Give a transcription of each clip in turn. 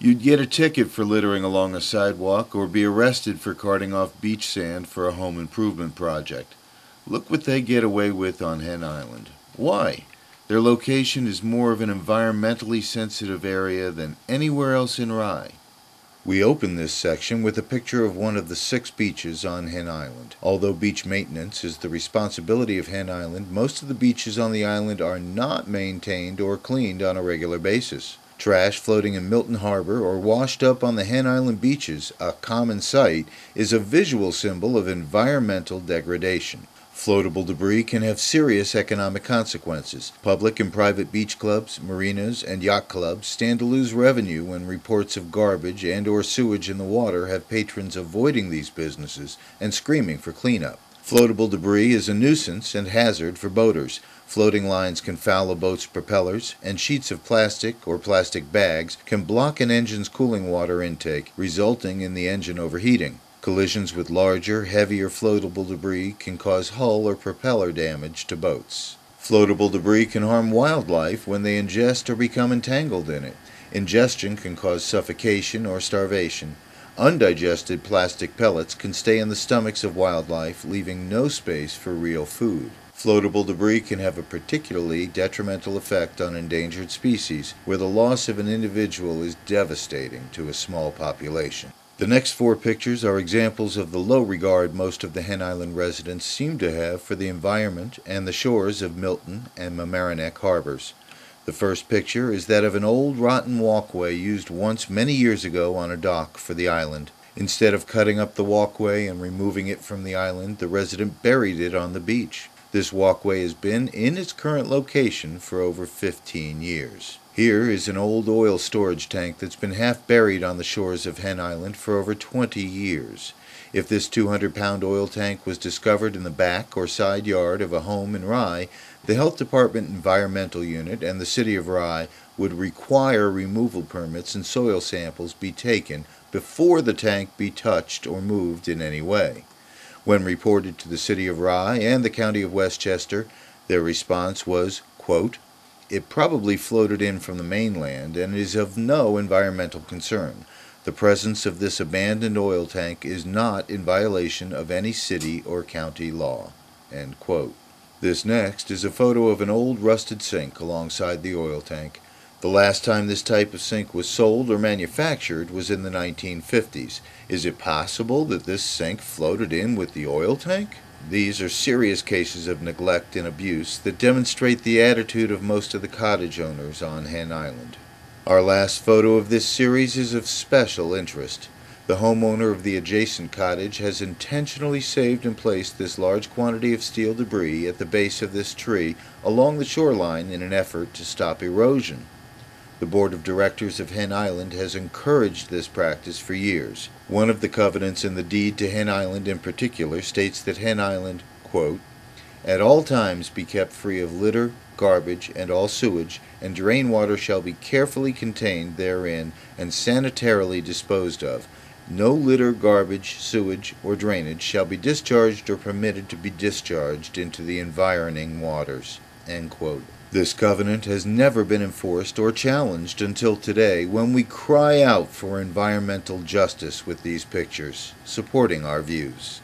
You'd get a ticket for littering along a sidewalk or be arrested for carting off beach sand for a home improvement project. Look what they get away with on Hen Island. Why? Their location is more of an environmentally sensitive area than anywhere else in Rye. We open this section with a picture of one of the 6 beaches on Hen Island. Although beach maintenance is the responsibility of Hen Island, most of the beaches on the island are not maintained or cleaned on a regular basis. Trash floating in Milton Harbor or washed up on the Hen Island beaches, a common sight, is a visual symbol of environmental degradation. Floatable debris can have serious economic consequences. Public and private beach clubs, marinas, and yacht clubs stand to lose revenue when reports of garbage and or sewage in the water have patrons avoiding these businesses and screaming for cleanup. Floatable debris is a nuisance and hazard for boaters. Floating lines can foul a boat's propellers, and sheets of plastic or plastic bags can block an engine's cooling water intake, resulting in the engine overheating. Collisions with larger, heavier floatable debris can cause hull or propeller damage to boats. Floatable debris can harm wildlife when they ingest or become entangled in it. Ingestion can cause suffocation or starvation. Undigested plastic pellets can stay in the stomachs of wildlife, leaving no space for real food. Floatable debris can have a particularly detrimental effect on endangered species, where the loss of an individual is devastating to a small population. The next 4 pictures are examples of the low regard most of the Hen Island residents seem to have for the environment and the shores of Milton and Mamaroneck harbors. The first picture is that of an old rotten walkway used once many years ago on a dock for the island. Instead of cutting up the walkway and removing it from the island, the resident buried it on the beach. This walkway has been in its current location for over 15 years. Here is an old oil storage tank that's been half buried on the shores of Hen Island for over 20 years. If this 200-pound oil tank was discovered in the back or side yard of a home in Rye, the Health Department Environmental Unit and the City of Rye would require removal permits and soil samples be taken before the tank be touched or moved in any way. When reported to the City of Rye and the County of Westchester, their response was, quote, "It probably floated in from the mainland and is of no environmental concern. The presence of this abandoned oil tank is not in violation of any city or county law." End quote. This next is a photo of an old rusted sink alongside the oil tank. The last time this type of sink was sold or manufactured was in the 1950s. Is it possible that this sink floated in with the oil tank? These are serious cases of neglect and abuse that demonstrate the attitude of most of the cottage owners on Hen Island. Our last photo of this series is of special interest. The homeowner of the adjacent cottage has intentionally saved and placed this large quantity of steel debris at the base of this tree along the shoreline in an effort to stop erosion. The Board of Directors of Hen Island has encouraged this practice for years. One of the covenants in the deed to Hen Island in particular states that Hen Island, quote, "at all times be kept free of litter, garbage, and all sewage, and drain water shall be carefully contained therein and sanitarily disposed of. No litter, garbage, sewage, or drainage shall be discharged or permitted to be discharged into the environing waters." End quote. This covenant has never been enforced or challenged until today, when we cry out for environmental justice with these pictures, supporting our views.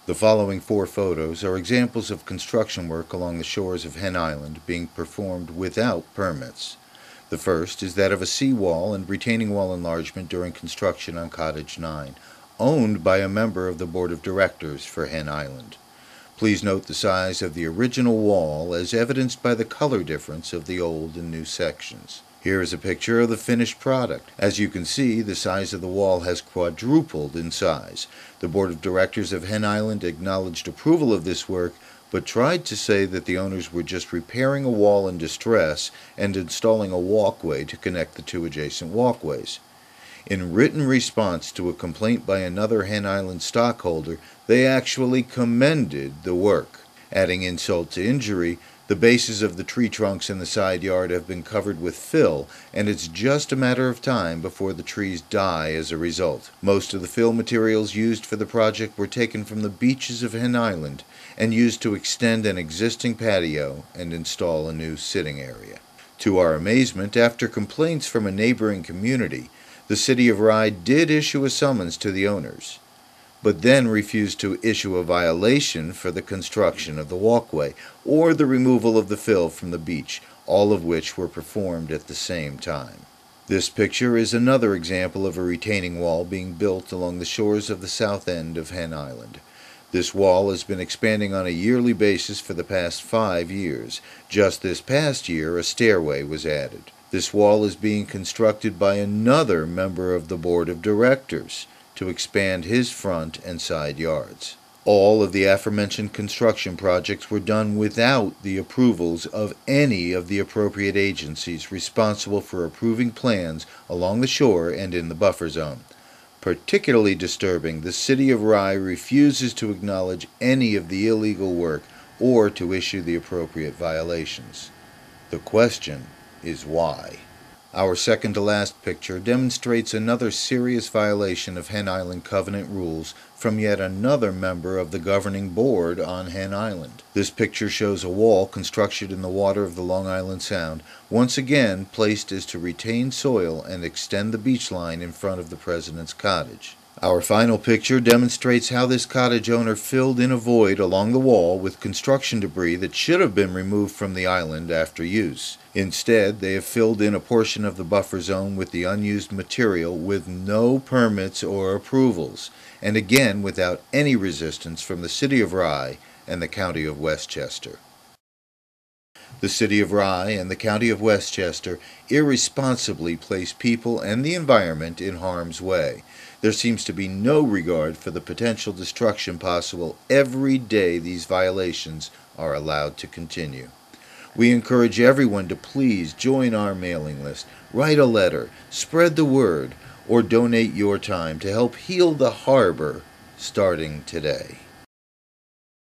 The following 4 photos are examples of construction work along the shores of Hen Island being performed without permits. The first is that of a seawall and retaining wall enlargement during construction on Cottage 9, owned by a member of the Board of Directors for Hen Island. Please note the size of the original wall as evidenced by the color difference of the old and new sections. Here is a picture of the finished product. As you can see, the size of the wall has quadrupled in size. The Board of Directors of Hen Island acknowledged approval of this work, but tried to say that the owners were just repairing a wall in distress and installing a walkway to connect the 2 adjacent walkways. In written response to a complaint by another Hen Island stockholder, they actually commended the work. Adding insult to injury, the bases of the tree trunks in the side yard have been covered with fill, and it's just a matter of time before the trees die as a result. Most of the fill materials used for the project were taken from the beaches of Hen Island and used to extend an existing patio and install a new sitting area. To our amazement, after complaints from a neighboring community, The city of Rye did issue a summons to the owners, but then refused to issue a violation for the construction of the walkway or the removal of the fill from the beach, all of which were performed at the same time. This picture is another example of a retaining wall being built along the shores of the south end of Hen Island. This wall has been expanding on a yearly basis for the past 5 years. Just this past year, a stairway was added. This wall is being constructed by another member of the board of directors to expand his front and side yards. All of the aforementioned construction projects were done without the approvals of any of the appropriate agencies responsible for approving plans along the shore and in the buffer zone. Particularly disturbing, the city of Rye refuses to acknowledge any of the illegal work or to issue the appropriate violations. The question is why? Our second to last picture demonstrates another serious violation of Hen Island Covenant rules from yet another member of the governing board on Hen Island. This picture shows a wall constructed in the water of the Long Island Sound, once again placed as to retain soil and extend the beach line in front of the president's cottage. Our final picture demonstrates how this cottage owner filled in a void along the wall with construction debris that should have been removed from the island after use. Instead, they have filled in a portion of the buffer zone with the unused material with no permits or approvals, and again without any resistance from the city of Rye and the county of Westchester. The city of Rye and the county of Westchester irresponsibly place people and the environment in harm's way. There seems to be no regard for the potential destruction possible every day these violations are allowed to continue. We encourage everyone to please join our mailing list, write a letter, spread the word, or donate your time to help heal the harbor starting today.